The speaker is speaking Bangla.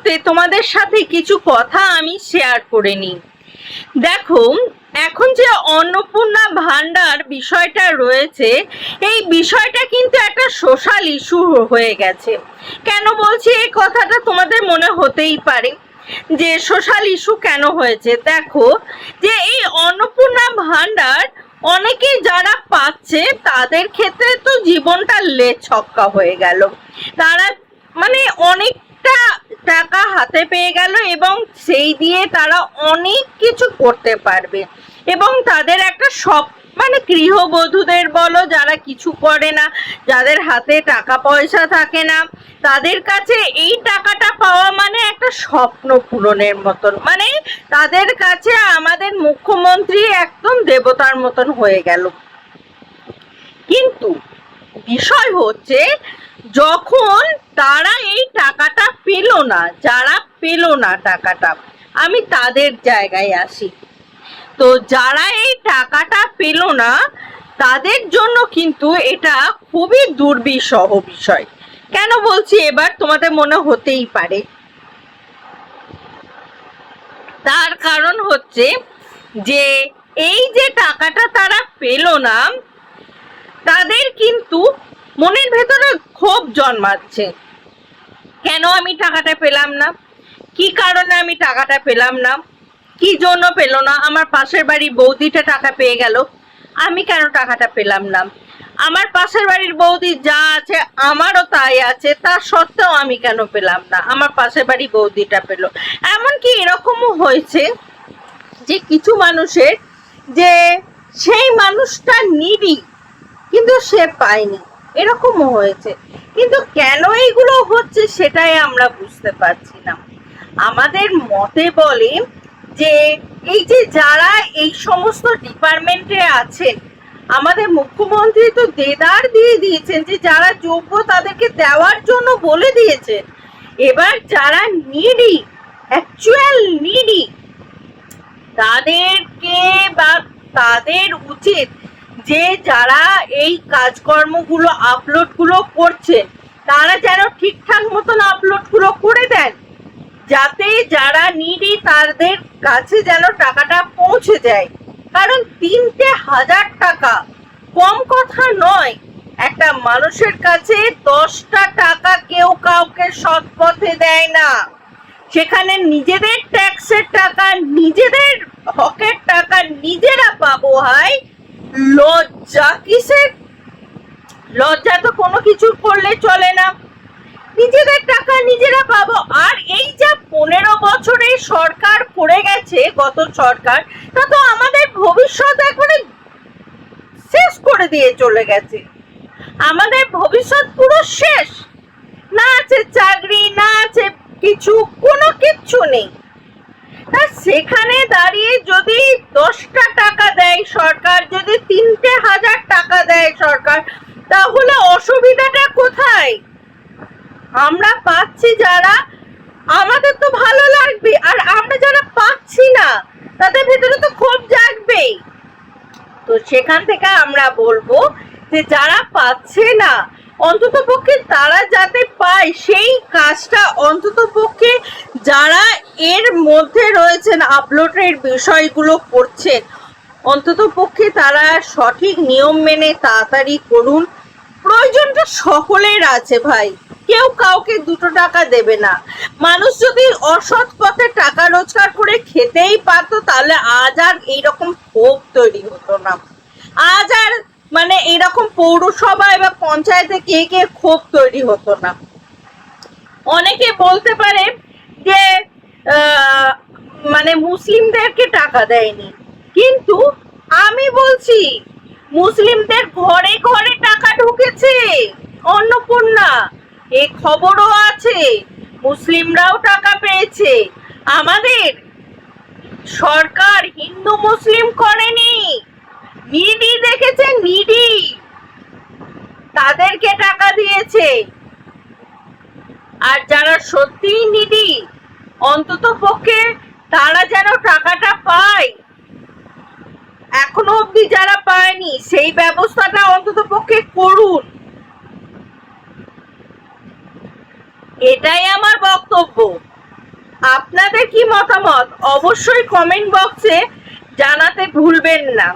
শুরুতে তোমাদের সাথে কিছু কথা আমি শেয়ার করে নিই। দেখো, এখন যে অন্নপূর্ণা ভান্ডার বিষয়টা রয়েছে, এই বিষয়টা কিন্তু একটা সোশ্যাল ইস্যু হয়ে গেছে। কেন বলছি এই কথাটা তোমাদের মনে হতেই পারে যে সোশ্যাল ইস্যু কেন হয়েছে। দেখো, যে এই অন্নপূর্ণা ভান্ডার অনেকে যারা পাচ্ছে তাদের ক্ষেত্রে তো জীবনটা ছক্কা হয়ে গেল। তারা মানে অনেকটা টাকা হাতে পেয়ে গেল এবং সেই দিয়ে তারা অনেক কিছু করতে পারবে এবং তাদের একটা মানে গৃহবধূদের বলো, যারা কিছু করে না, যাদের হাতে টাকা পয়সা থাকে না, তাদের কাছে এই টাকাটা পাওয়া মানে একটা স্বপ্ন পূরণের মতন। মানে তাদের কাছে আমাদের মুখ্যমন্ত্রী একদম দেবতার মতন হয়ে গেল। কিন্তু বিষয় হচ্ছে, যখন তারা এই টাকাটা পেল না, যারা পেল না টাকাটা, আমি তাদের জায়গায় আসি। তো যারা এই টাকাটা পেল না তাদের জন্য কিন্তু এটা খুবই দুর্বিষহ বিষয়। কেন বলছি এবার তোমাদের মনে হতেই পারে, তার কারণ হচ্ছে যে এই যে টাকাটা তারা পেল না, তাদের কিন্তু মনের ভেতরে ক্ষোভ জন্মাচ্ছে। কেন আমি টাকাটা পেলাম না, কি কারণে আমি টাকাটা পেলাম না, কি জন্য পেল না? আমার পাশের বাড়ির বৌদিটা টাকা পেয়ে গেল, আমি কেন টাকাটা পেলাম না? আমার পাশের বাড়ির বৌদি যা আছে আমারও তাই আছে, তা সত্ত্বেও আমি কেন পেলাম না? আমার পাশের বাড়ির বৌদিটা পেল। এমনকি এরকমও হয়েছে যে কিছু মানুষের, যে সেই মানুষটা নিডি কিন্তু সে পায়নি, এরকমও হয়েছে। কিন্তু কেন এইগুলো হচ্ছে সেটাই আমরা বুঝতে পারছি না। আমাদের মতে বলে যে এই যে যারা এই সমস্ত ডিপার্টমেন্টে আছেন, আমাদের মুখ্যমন্ত্রী তো দেদার দিয়ে দিয়েছেন যে যারা যোগ্য তাদেরকে দেওয়ার জন্য বলে দিয়েছেন। এবার যারা নিডি, অ্যাকচুয়াল নিডি, তাদেরকে বা তাদের উচিত যে যারা এই কাজকর্মগুলো আপলোডগুলো করছেন তারা যেন ঠিকঠাক মতন আপলোডগুলো করে দেন, যাতে যারা নিডি তাদের কাছে যেন টাকাটা পৌঁছে যায়। কারণ 3,000 টাকা কম কথা নয়। একটা মানুষের কাছে 10টা টাকা কেউ কাউকে সৎ পথে দেয় না। সেখানে নিজেদের ট্যাক্সের টাকা, নিজেদের হকের টাকা নিজেরা পাবো। হয় লজ্জা কিসের? লজ্জা তো কোনো কিছু করলে চলে না। নিজেদের টাকা নিজেরা পাবো। আর এই যা 15 বছরে সরকার করে গেছে, গত সরকার, তা তো আমাদের ভবিষ্যৎ একবারে শেষ করে দিয়ে চলে গেছে। আমাদের ভবিষ্যৎ পুরো শেষ। না আছে চাকরি, না আছে কিছু, কোনো কিচ্ছু নেই। সেখানে দাঁড়িয়ে যদি 10টা টাকা দেয় সরকার, যদি 3,000 টাকা দেয় সরকার, তাহলে অসুবিধাটা কোথায়? আমরা পাচ্ছি যারা, আমাদের তো ভালো লাগবে, আর আমরা যারা পাচ্ছি না তাদের ভেতরে তো ক্ষোভ জাগবেই। তো সেখান থেকে আমরা বলবো যে যারা পাচ্ছে না, অন্তত পক্ষে তারা যাতে পায় সেই কাজটা, অন্তত পক্ষে যারা এর মধ্যে রয়েছেন, আপলোডের বিষয়গুলো করছেন, অন্তত পক্ষে তারা সঠিক নিয়ম মেনে তাড়াতাড়ি করুন। প্রয়োজনটা সকলের আছে ভাই, কেউ কাউকে 2 টাকা দেবে না। মানুষ যদি অসৎ পথে টাকা রোজগার করে খেতেই পারতো তাহলে আজ আর এইরকম ক্ষোভ তৈরি হতো না। আজ আর মানে এরকম পৌরসভায় বা পঞ্চায়েতে কে কে ক্ষোভ তৈরি হতো না। অনেকে বলতে পারে যে মানে মুসলিমদেরকে টাকা দেয়নি, কিন্তু আমি বলছি মুসলিমদের ঘরে ঘরে টাকা ঢুকেছে অন্নপূর্ণা, এই খবরও আছে। মুসলিমরাও টাকা পেয়েছে। আমাদের সরকার হিন্দু মুসলিম করেনি, নিডি দেখেছে, নিডি তাদেরকে টাকা দিয়েছে। আর যারা সত্যিই নিডি, অন্তত পক্ষে তারা যেন টাকাটা পায়। এখনো অব্দি যারা পায়নি সেই ব্যবস্থাটা অন্তত পক্ষে করুন, এটাই আমার বক্তব্য। মতামত অবশ্যই কমেন্ট বক্সে জানাতে ভুলবেন না।